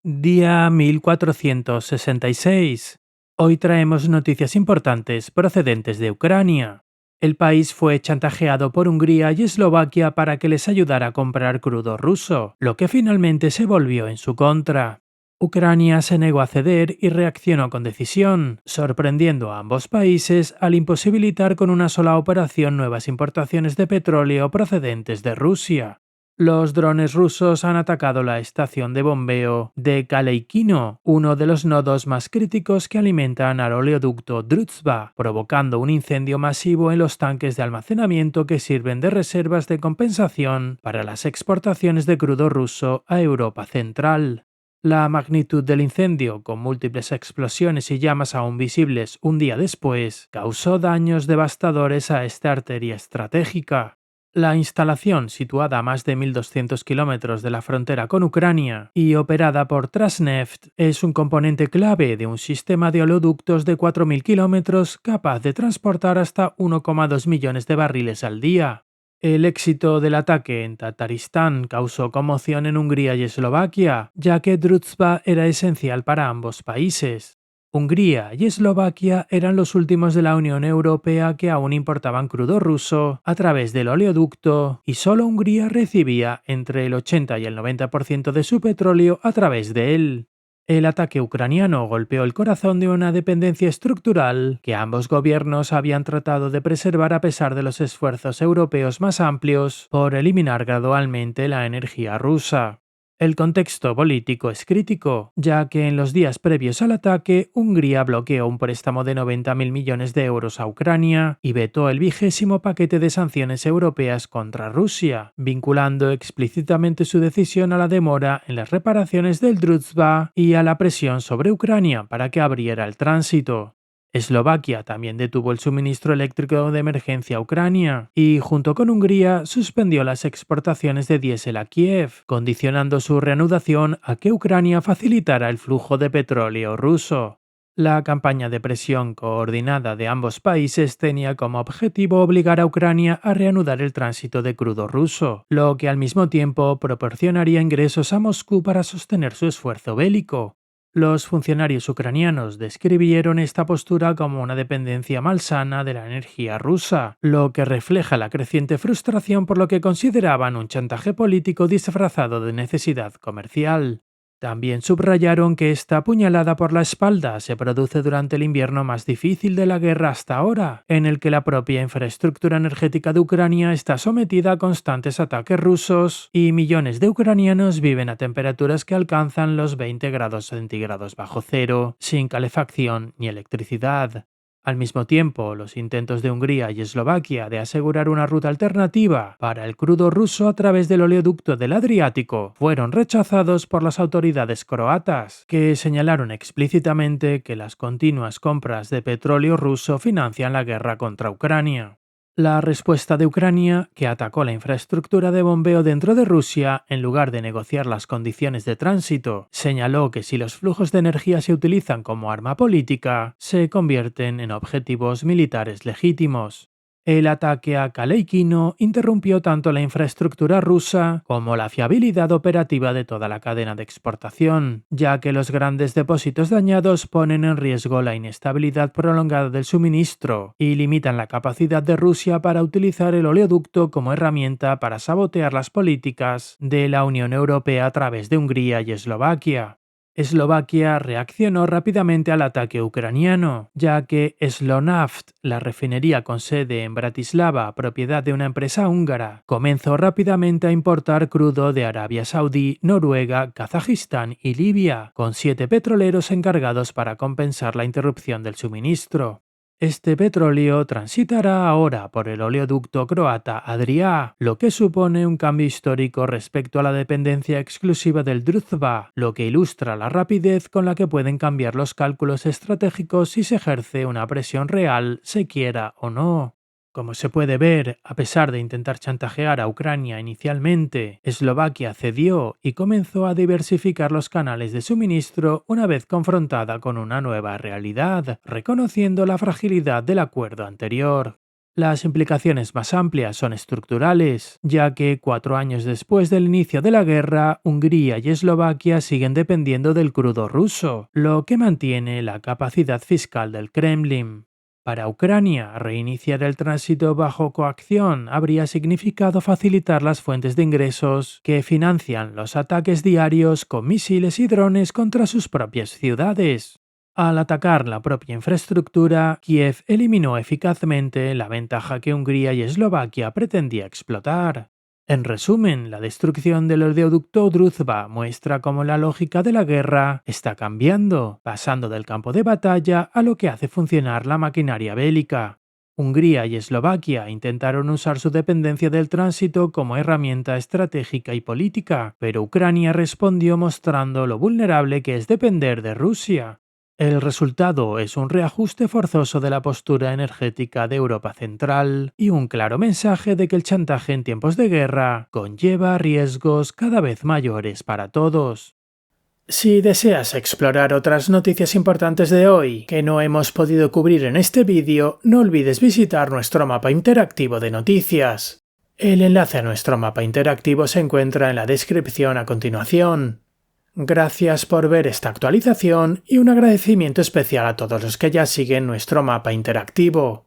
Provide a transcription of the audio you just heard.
Día 1466. Hoy traemos noticias importantes procedentes de Ucrania. El país fue chantajeado por Hungría y Eslovaquia para que les ayudara a comprar crudo ruso, lo que finalmente se volvió en su contra. Ucrania se negó a ceder y reaccionó con decisión, sorprendiendo a ambos países al imposibilitar con una sola operación nuevas importaciones de petróleo procedentes de Rusia. Los drones rusos han atacado la estación de bombeo de Kaleikino, uno de los nodos más críticos que alimentan al oleoducto Druzhba, provocando un incendio masivo en los tanques de almacenamiento que sirven de reservas de compensación para las exportaciones de crudo ruso a Europa Central. La magnitud del incendio, con múltiples explosiones y llamas aún visibles un día después, causó daños devastadores a esta arteria estratégica. La instalación, situada a más de 1.200 kilómetros de la frontera con Ucrania y operada por Transneft, es un componente clave de un sistema de oleoductos de 4.000 kilómetros capaz de transportar hasta 1,2 millones de barriles al día. El éxito del ataque en Tataristán causó conmoción en Hungría y Eslovaquia, ya que Druzhba era esencial para ambos países. Hungría y Eslovaquia eran los últimos de la Unión Europea que aún importaban crudo ruso a través del oleoducto, y solo Hungría recibía entre el 80 y el 90% de su petróleo a través de él. El ataque ucraniano golpeó el corazón de una dependencia estructural que ambos gobiernos habían tratado de preservar a pesar de los esfuerzos europeos más amplios por eliminar gradualmente la energía rusa. El contexto político es crítico, ya que en los días previos al ataque, Hungría bloqueó un préstamo de 90.000 millones de euros a Ucrania y vetó el 20º paquete de sanciones europeas contra Rusia, vinculando explícitamente su decisión a la demora en las reparaciones del Druzhba y a la presión sobre Ucrania para que abriera el tránsito. Eslovaquia también detuvo el suministro eléctrico de emergencia a Ucrania y, junto con Hungría, suspendió las exportaciones de diésel a Kiev, condicionando su reanudación a que Ucrania facilitara el flujo de petróleo ruso. La campaña de presión coordinada de ambos países tenía como objetivo obligar a Ucrania a reanudar el tránsito de crudo ruso, lo que al mismo tiempo proporcionaría ingresos a Moscú para sostener su esfuerzo bélico. Los funcionarios ucranianos describieron esta postura como una dependencia malsana de la energía rusa, lo que refleja la creciente frustración por lo que consideraban un chantaje político disfrazado de necesidad comercial. También subrayaron que esta puñalada por la espalda se produce durante el invierno más difícil de la guerra hasta ahora, en el que la propia infraestructura energética de Ucrania está sometida a constantes ataques rusos y millones de ucranianos viven a temperaturas que alcanzan los 20 grados centígrados bajo cero, sin calefacción ni electricidad. Al mismo tiempo, los intentos de Hungría y Eslovaquia de asegurar una ruta alternativa para el crudo ruso a través del oleoducto del Adriático fueron rechazados por las autoridades croatas, que señalaron explícitamente que las continuas compras de petróleo ruso financian la guerra contra Ucrania. La respuesta de Ucrania, que atacó la infraestructura de bombeo dentro de Rusia en lugar de negociar las condiciones de tránsito, señaló que si los flujos de energía se utilizan como arma política, se convierten en objetivos militares legítimos. El ataque a Kaleikino interrumpió tanto la infraestructura rusa como la fiabilidad operativa de toda la cadena de exportación, ya que los grandes depósitos dañados ponen en riesgo la inestabilidad prolongada del suministro y limitan la capacidad de Rusia para utilizar el oleoducto como herramienta para sabotear las políticas de la Unión Europea a través de Hungría y Eslovaquia. Eslovaquia reaccionó rápidamente al ataque ucraniano, ya que Slonaft, la refinería con sede en Bratislava, propiedad de una empresa húngara, comenzó rápidamente a importar crudo de Arabia Saudí, Noruega, Kazajistán y Libia, con 7 petroleros encargados para compensar la interrupción del suministro. Este petróleo transitará ahora por el oleoducto croata Adria, lo que supone un cambio histórico respecto a la dependencia exclusiva del Druzhba, lo que ilustra la rapidez con la que pueden cambiar los cálculos estratégicos si se ejerce una presión real, se quiera o no. Como se puede ver, a pesar de intentar chantajear a Ucrania inicialmente, Eslovaquia cedió y comenzó a diversificar los canales de suministro una vez confrontada con una nueva realidad, reconociendo la fragilidad del acuerdo anterior. Las implicaciones más amplias son estructurales, ya que 4 años después del inicio de la guerra, Hungría y Eslovaquia siguen dependiendo del crudo ruso, lo que mantiene la capacidad fiscal del Kremlin. Para Ucrania, reiniciar el tránsito bajo coacción habría significado facilitar las fuentes de ingresos que financian los ataques diarios con misiles y drones contra sus propias ciudades. Al atacar la propia infraestructura, Kiev eliminó eficazmente la ventaja que Hungría y Eslovaquia pretendía explotar. En resumen, la destrucción del oleoducto Druzhba muestra cómo la lógica de la guerra está cambiando, pasando del campo de batalla a lo que hace funcionar la maquinaria bélica. Hungría y Eslovaquia intentaron usar su dependencia del tránsito como herramienta estratégica y política, pero Ucrania respondió mostrando lo vulnerable que es depender de Rusia. El resultado es un reajuste forzoso de la postura energética de Europa Central y un claro mensaje de que el chantaje en tiempos de guerra conlleva riesgos cada vez mayores para todos. Si deseas explorar otras noticias importantes de hoy que no hemos podido cubrir en este vídeo, no olvides visitar nuestro mapa interactivo de noticias. El enlace a nuestro mapa interactivo se encuentra en la descripción a continuación. Gracias por ver esta actualización y un agradecimiento especial a todos los que ya siguen nuestro mapa interactivo.